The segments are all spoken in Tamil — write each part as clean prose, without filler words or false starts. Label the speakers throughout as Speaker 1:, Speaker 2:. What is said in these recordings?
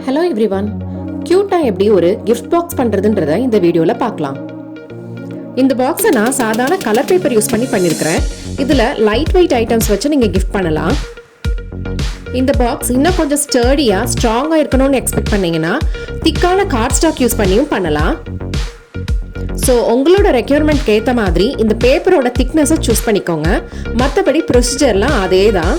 Speaker 1: ஹலோ எவ்ரிவன், க்யூட்டாக எப்படி ஒரு கிஃப்ட் பாக்ஸ் பண்ணுறதுன்றத இந்த வீடியோவில் பார்க்கலாம். இந்த பாக்ஸை நான் சாதாரண கலர் பேப்பர் யூஸ் பண்ணியிருக்கிறேன். இதில் லைட் வெயிட் ஐட்டம்ஸ் வச்சு நீங்கள் கிஃப்ட் பண்ணலாம். இந்த பாக்ஸ் இன்னும் கொஞ்சம் ஸ்டர்டியாக ஸ்ட்ராங்காக இருக்கணும்னு எக்ஸ்பெக்ட் பண்ணிங்கன்னா திக்கான கார்ட் ஸ்டாக் யூஸ் பண்ணியும் பண்ணலாம். ஸோ உங்களோட ரெக்யர்மெண்ட்க்கு ஏற்ற மாதிரி இந்த பேப்பரோட திக்னஸை சூஸ் பண்ணிக்கோங்க. மற்றபடி ப்ரொசீஜர்லாம் அதே தான்.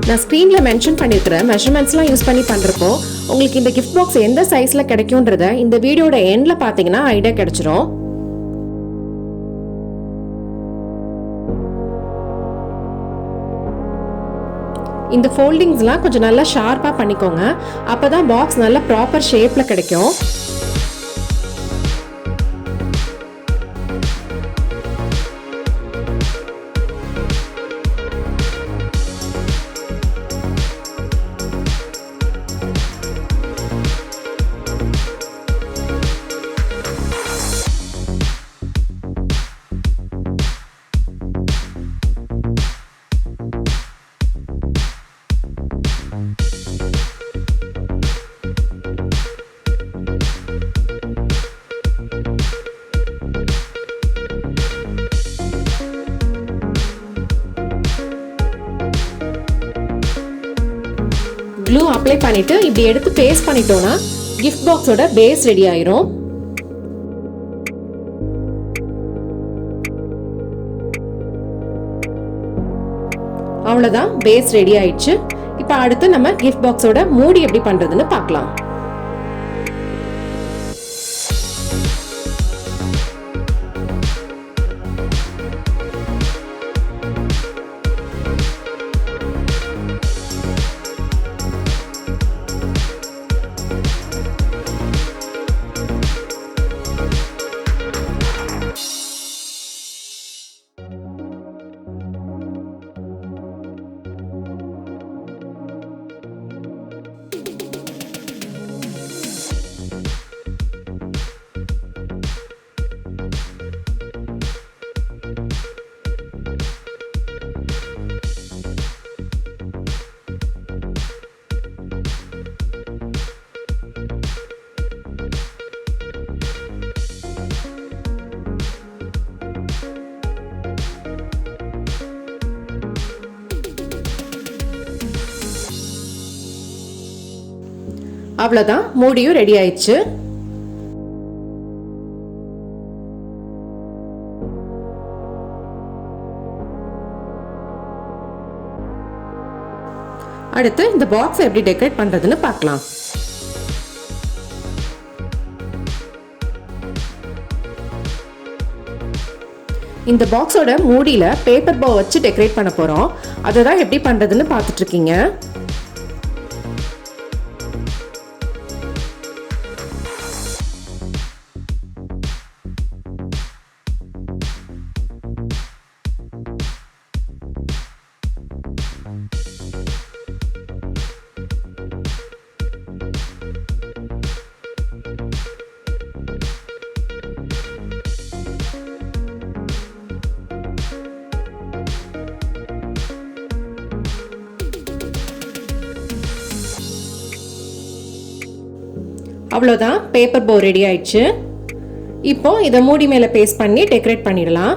Speaker 1: நான் ஸ்க்ரீனில் மென்ஷன் பண்ணியிருக்கிற மெஷர்மெண்ட்ஸ்லாம் யூஸ் பண்ணி பண்ணுறப்போ உங்களுக்கு இந்த கிஃப்ட் பாக்ஸ் எந்த சைஸில் கிடைக்கும்ன்றத இந்த வீடியோட எண்டில் பார்த்தீங்கன்னா ஐடியா கிடைச்சிரும். இந்த ஃபோல்டிங்ஸ்லாம் கொஞ்சம் நல்லா ஷார்ப்பாக பண்ணிக்கோங்க. அப்போ தான் பாக்ஸ் நல்லா ப்ராப்பர் ஷேப்பில் கிடைக்கும். க்ளூ அப்ளை பண்ணிட்டு இப்படி எடுத்து பேஸ்ட் பண்ணிட்டோம்னா கிஃப்ட் பாக்ஸோட பேஸ் ரெடி ஆயிரும். அவ்வளவுதான், பேஸ் ரெடி ஆயிடுச்சு. இப்போ அடுத்து நம்ம கிஃப்ட் பாக்ஸோட மூடி எப்படி பண்றதுன்னு பார்க்கலாம். அவ்வளோதான், மூடியும் ரெடி ஆயிடுச்சு. அடுத்து இந்த பாக்ஸ் எப்படி டெக்கரேட் பண்றதுன்னு பார்க்கலாம். இந்த பாக்ஸோட மூடியில பேப்பர் போ வச்சு டெக்கரேட் பண்ண போறோம். அதை தான் எப்படி பண்றதுன்னு பார்த்துட்டு இருக்கீங்க. அவ்வளோதான், பேப்பர் போ ரெடி ஆயிடுச்சு. இப்போ இதை மூடி மேலே பேஸ்ட் பண்ணி டெக்கரேட் பண்ணிடலாம்.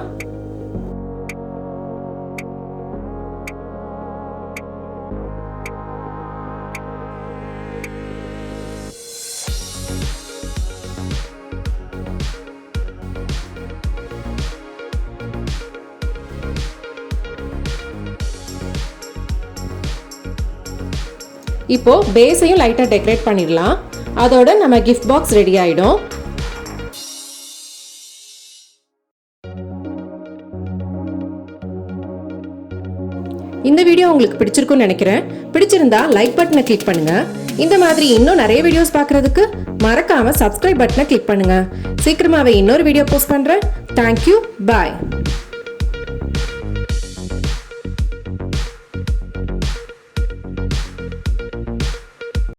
Speaker 1: இப்போ பேஸையும் லைட்டா டெக்கரேட் பண்ணிடலாம். அதோட நம்ம கிஃப்ட் பாக்ஸ் ரெடி ஆயிடும். இந்த வீடியோ உங்களுக்கு பிடிச்சிருக்கும்னு நினைக்கிறேன். பிடிச்சிருந்தா லைக் பட்டனை கிளிக் பண்ணுங்க. இந்த மாதிரி இன்னும் நிறைய வீடியோஸ் பார்க்கறதுக்கு மறக்காம சப்ஸ்கிரைப் பட்டனை கிளிக் பண்ணுங்க. சீக்கிரமாவே இன்னொரு வீடியோ போஸ்ட் பண்றேன். தேங்க்யூ, பாய்.